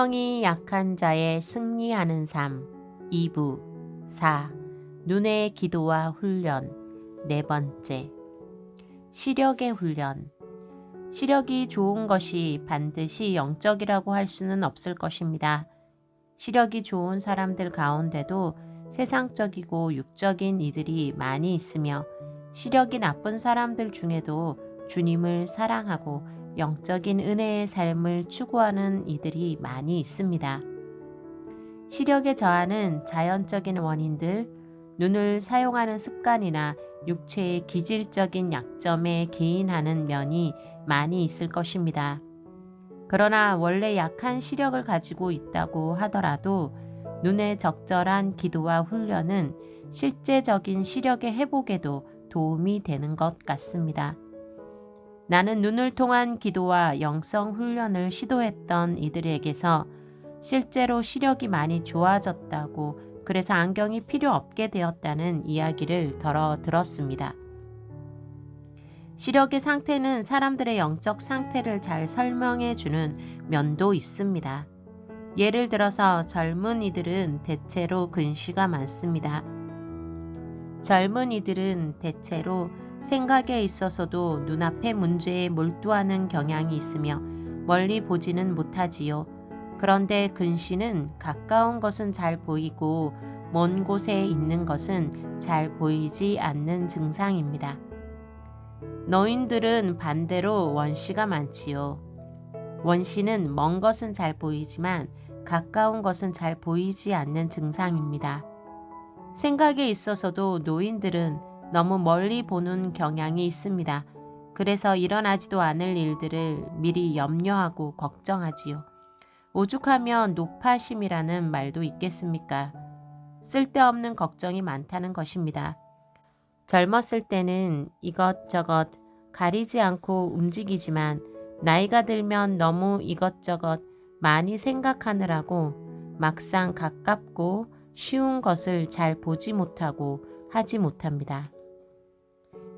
생명이 약한 자의 승리하는 삶 2부 4. 눈의 기도와 훈련 네 번째. 시력의 훈련. 시력이 좋은 것이 반드시 영적이라고 할 수는 없을 것입니다. 시력이 좋은 사람들 가운데도 세상적이고 육적인 이들이 많이 있으며 시력이 나쁜 사람들 중에도 주님을 사랑하고 영적인 은혜의 삶을 추구하는 이들이 많이 있습니다. 시력의 저하는 자연적인 원인들, 눈을 사용하는 습관이나 육체의 기질적인 약점에 기인하는 면이 많이 있을 것입니다. 그러나 원래 약한 시력을 가지고 있다고 하더라도 눈의 적절한 기도와 훈련은 실제적인 시력의 회복에도 도움이 되는 것 같습니다. 나는 눈을 통한 기도와 영성 훈련을 시도했던 이들에게서 실제로 시력이 많이 좋아졌다고, 그래서 안경이 필요 없게 되었다는 이야기를 들었습니다. 시력의 상태는 사람들의 영적 상태를 잘 설명해 주는 면도 있습니다. 예를 들어서 젊은이들은 대체로 근시가 많습니다. 젊은이들은 대체로 생각에 있어서도 눈앞의 문제에 몰두하는 경향이 있으며 멀리 보지는 못하지요. 그런데 근시는 가까운 것은 잘 보이고 먼 곳에 있는 것은 잘 보이지 않는 증상입니다. 노인들은 반대로 원시가 많지요. 원시는 먼 것은 잘 보이지만 가까운 것은 잘 보이지 않는 증상입니다. 생각에 있어서도 노인들은 너무 멀리 보는 경향이 있습니다. 그래서 일어나지도 않을 일들을 미리 염려하고 걱정하지요. 오죽하면 노파심이라는 말도 있겠습니까? 쓸데없는 걱정이 많다는 것입니다. 젊었을 때는 이것저것 가리지 않고 움직이지만 나이가 들면 너무 이것저것 많이 생각하느라고 막상 가깝고 쉬운 것을 잘 보지 못하고 하지 못합니다.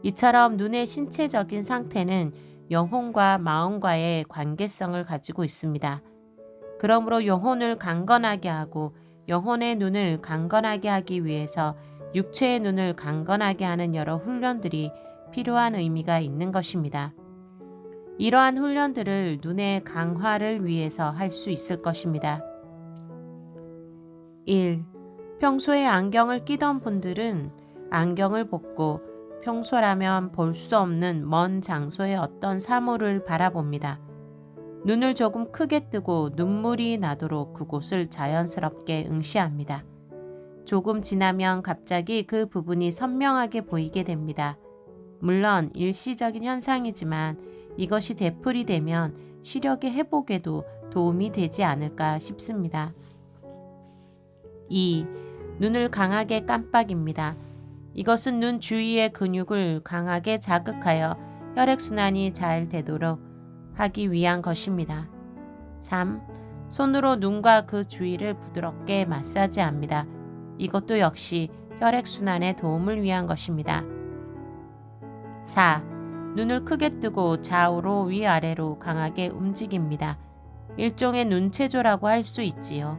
이처럼 눈의 신체적인 상태는 영혼과 마음과의 관계성을 가지고 있습니다. 그러므로 영혼을 강건하게 하고 영혼의 눈을 강건하게 하기 위해서 육체의 눈을 강건하게 하는 여러 훈련들이 필요한 의미가 있는 것입니다. 이러한 훈련들을 눈의 강화를 위해서 할 수 있을 것입니다. 1. 평소에 안경을 끼던 분들은 안경을 벗고 평소라면 볼 수 없는 먼 장소의 어떤 사물을 바라봅니다. 눈을 조금 크게 뜨고 눈물이 나도록 그곳을 자연스럽게 응시합니다. 조금 지나면 갑자기 그 부분이 선명하게 보이게 됩니다. 물론 일시적인 현상이지만 이것이 되풀이 되면 시력의 회복에도 도움이 되지 않을까 싶습니다. 2. 눈을 강하게 깜빡입니다. 이것은 눈 주위의 근육을 강하게 자극하여 혈액순환이 잘 되도록 하기 위한 것입니다. 3. 손으로 눈과 그 주위를 부드럽게 마사지합니다. 이것도 역시 혈액순환에 도움을 위한 것입니다. 4. 눈을 크게 뜨고 좌우로 위아래로 강하게 움직입니다. 일종의 눈체조라고 할 수 있지요.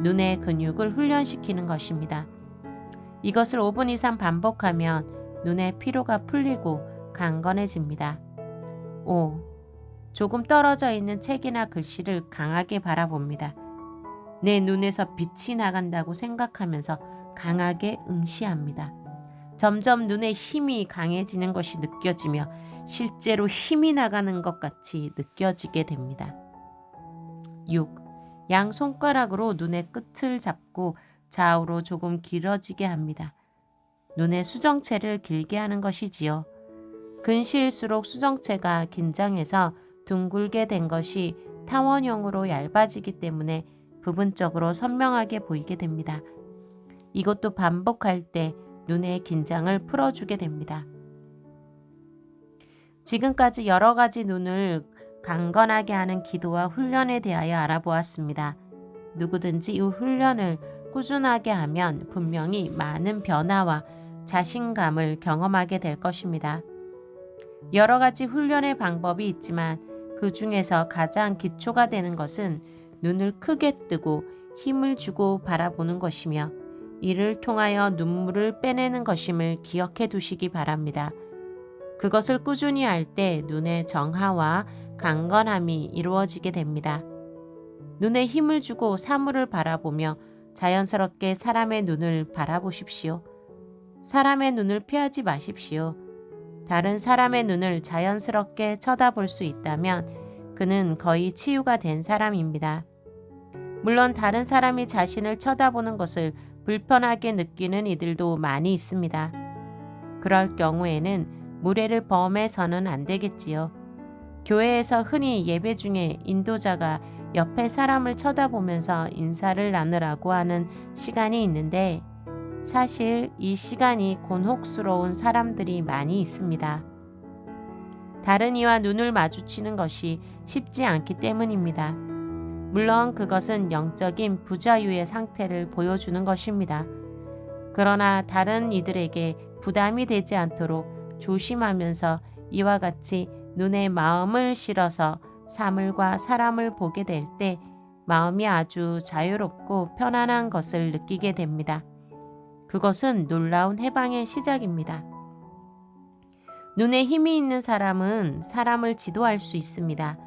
눈의 근육을 훈련시키는 것입니다. 이것을 5분 이상 반복하면 눈의 피로가 풀리고 강건해집니다. 5. 조금 떨어져 있는 책이나 글씨를 강하게 바라봅니다. 내 눈에서 빛이 나간다고 생각하면서 강하게 응시합니다. 점점 눈의 힘이 강해지는 것이 느껴지며 실제로 힘이 나가는 것 같이 느껴지게 됩니다. 6. 양 손가락으로 눈의 끝을 잡고 좌우로 조금 길어지게 합니다. 눈의 수정체를 길게 하는 것이지요. 근시일수록 수정체가 긴장해서 둥글게 된 것이 타원형으로 얇아지기 때문에 부분적으로 선명하게 보이게 됩니다. 이것도 반복할 때 눈의 긴장을 풀어주게 됩니다. 지금까지 여러 가지 눈을 강건하게 하는 기도와 훈련에 대하여 알아보았습니다. 누구든지 이 훈련을 꾸준하게 하면 분명히 많은 변화와 자신감을 경험하게 될 것입니다. 여러 가지 훈련의 방법이 있지만 그 중에서 가장 기초가 되는 것은 눈을 크게 뜨고 힘을 주고 바라보는 것이며 이를 통하여 눈물을 빼내는 것임을 기억해 두시기 바랍니다. 그것을 꾸준히 할 때 눈의 정화와 강건함이 이루어지게 됩니다. 눈에 힘을 주고 사물을 바라보며 자연스럽게 사람의 눈을 바라보십시오. 사람의 눈을 피하지 마십시오. 다른 사람의 눈을 자연스럽게 쳐다볼 수 있다면 그는 거의 치유가 된 사람입니다. 물론 다른 사람이 자신을 쳐다보는 것을 불편하게 느끼는 이들도 많이 있습니다. 그럴 경우에는 무례를 범해서는 안 되겠지요. 교회에서 흔히 예배 중에 인도자가 옆에 사람을 쳐다보면서 인사를 나누라고 하는 시간이 있는데 사실 이 시간이 곤혹스러운 사람들이 많이 있습니다. 다른 이와 눈을 마주치는 것이 쉽지 않기 때문입니다. 물론 그것은 영적인 부자유의 상태를 보여주는 것입니다. 그러나 다른 이들에게 부담이 되지 않도록 조심하면서 이와 같이 눈에 마음을 실어서 사물과 사람을 보게 될 때 마음이 아주 자유롭고 편안한 것을 느끼게 됩니다. 그것은 놀라운 해방의 시작입니다. 눈에 힘이 있는 사람은 사람을 지도할 수 있습니다.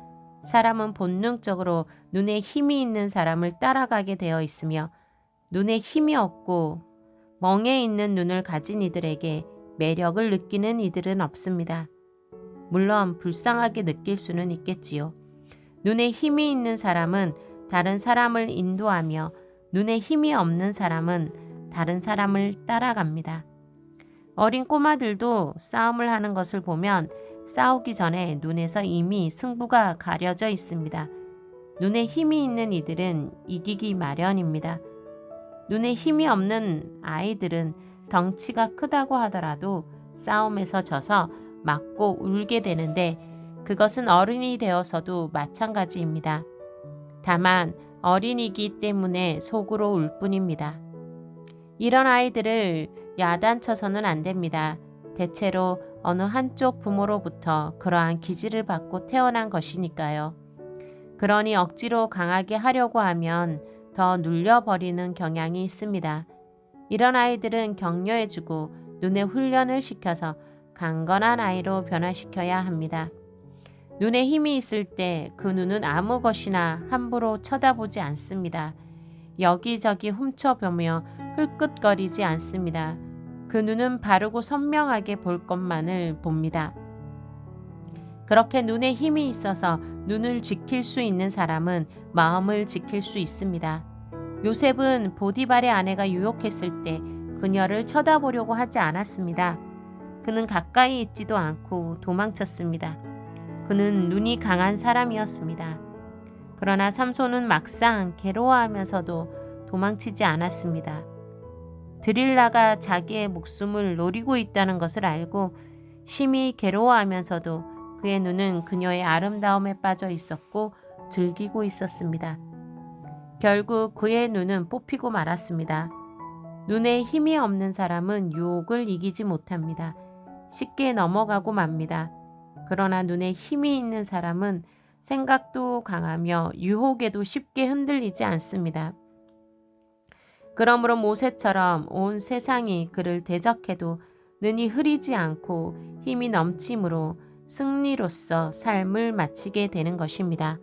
사람은 본능적으로 눈에 힘이 있는 사람을 따라가게 되어 있으며 눈에 힘이 없고 멍에 있는 눈을 가진 이들에게 매력을 느끼는 이들은 없습니다. 물론 불쌍하게 느낄 수는 있겠지요. 눈에 힘이 있는 사람은 다른 사람을 인도하며 눈에 힘이 없는 사람은 다른 사람을 따라갑니다. 어린 꼬마들도 싸움을 하는 것을 보면 싸우기 전에 눈에서 이미 승부가 가려져 있습니다. 눈에 힘이 있는 이들은 이기기 마련입니다. 눈에 힘이 없는 아이들은 덩치가 크다고 하더라도 싸움에서 져서 맞고 울게 되는데 그것은 어른이 되어서도 마찬가지입니다. 다만 어린이기 때문에 속으로 울 뿐입니다. 이런 아이들을 야단쳐서는 안 됩니다. 대체로 어느 한쪽 부모로부터 그러한 기질을 받고 태어난 것이니까요. 그러니 억지로 강하게 하려고 하면 더 눌려버리는 경향이 있습니다. 이런 아이들은 격려해주고 눈에 훈련을 시켜서 강건한 아이로 변화시켜야 합니다. 눈에 힘이 있을 때 그 눈은 아무 것이나 함부로 쳐다보지 않습니다. 여기저기 훔쳐보며 흘끗거리지 않습니다. 그 눈은 바르고 선명하게 볼 것만을 봅니다. 그렇게 눈에 힘이 있어서 눈을 지킬 수 있는 사람은 마음을 지킬 수 있습니다. 요셉은 보디발의 아내가 유혹했을 때 그녀를 쳐다보려고 하지 않았습니다. 그는 가까이 있지도 않고 도망쳤습니다. 그는 눈이 강한 사람이었습니다. 그러나 삼손은 막상 괴로워하면서도 도망치지 않았습니다. 드릴라가 자기의 목숨을 노리고 있다는 것을 알고 심히 괴로워하면서도 그의 눈은 그녀의 아름다움에 빠져 있었고 즐기고 있었습니다. 결국 그의 눈은 뽑히고 말았습니다. 눈에 힘이 없는 사람은 유혹을 이기지 못합니다. 쉽게 넘어가고 맙니다. 그러나 눈에 힘이 있는 사람은 생각도 강하며 유혹에도 쉽게 흔들리지 않습니다. 그러므로 모세처럼 온 세상이 그를 대적해도 눈이 흐리지 않고 힘이 넘침으로 승리로서 삶을 마치게 되는 것입니다.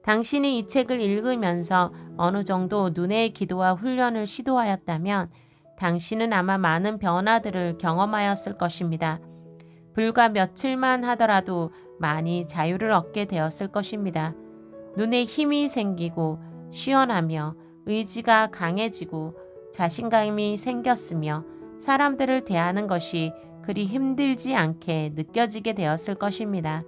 당신이 이 책을 읽으면서 어느 정도 눈의 기도와 훈련을 시도하였다면 당신은 아마 많은 변화들을 경험하였을 것입니다. 불과 며칠만 하더라도 많이 자유를 얻게 되었을 것입니다. 눈에 힘이 생기고 시원하며 의지가 강해지고 자신감이 생겼으며 사람들을 대하는 것이 그리 힘들지 않게 느껴지게 되었을 것입니다.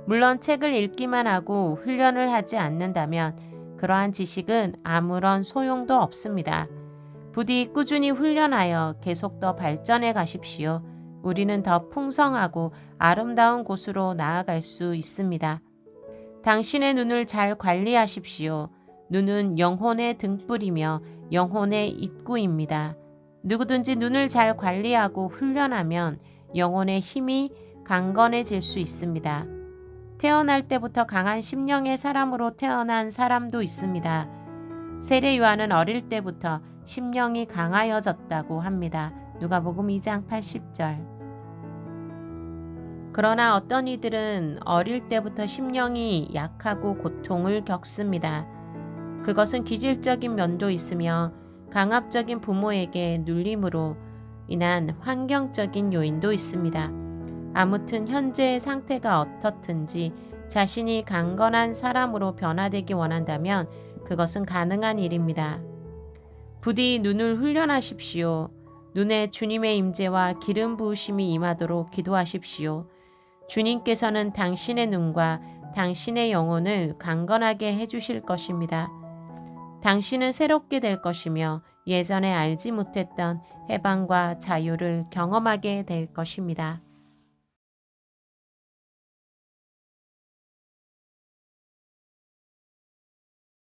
물론 책을 읽기만 하고 훈련을 하지 않는다면 그러한 지식은 아무런 소용도 없습니다. 부디 꾸준히 훈련하여 계속 더 발전해 가십시오. 우리는 더 풍성하고 아름다운 곳으로 나아갈 수 있습니다. 당신의 눈을 잘 관리하십시오. 눈은 영혼의 등불이며 영혼의 입구입니다. 누구든지 눈을 잘 관리하고 훈련하면 영혼의 힘이 강건해질 수 있습니다. 태어날 때부터 강한 심령의 사람으로 태어난 사람도 있습니다. 세례 요한은 어릴 때부터 심령이 강하여졌다고 합니다. 누가복음 2장 80절. 그러나 어떤 이들은 어릴 때부터 심령이 약하고 고통을 겪습니다. 그것은 기질적인 면도 있으며 강압적인 부모에게 눌림으로 인한 환경적인 요인도 있습니다. 아무튼 현재의 상태가 어떻든지 자신이 강건한 사람으로 변화되기 원한다면 그것은 가능한 일입니다. 부디 눈을 훈련하십시오. 눈에 주님의 임재와 기름 부으심이 임하도록 기도하십시오. 주님께서는 당신의 눈과 당신의 영혼을 강건하게 해주실 것입니다. 당신은 새롭게 될 것이며 예전에 알지 못했던 해방과 자유를 경험하게 될 것입니다.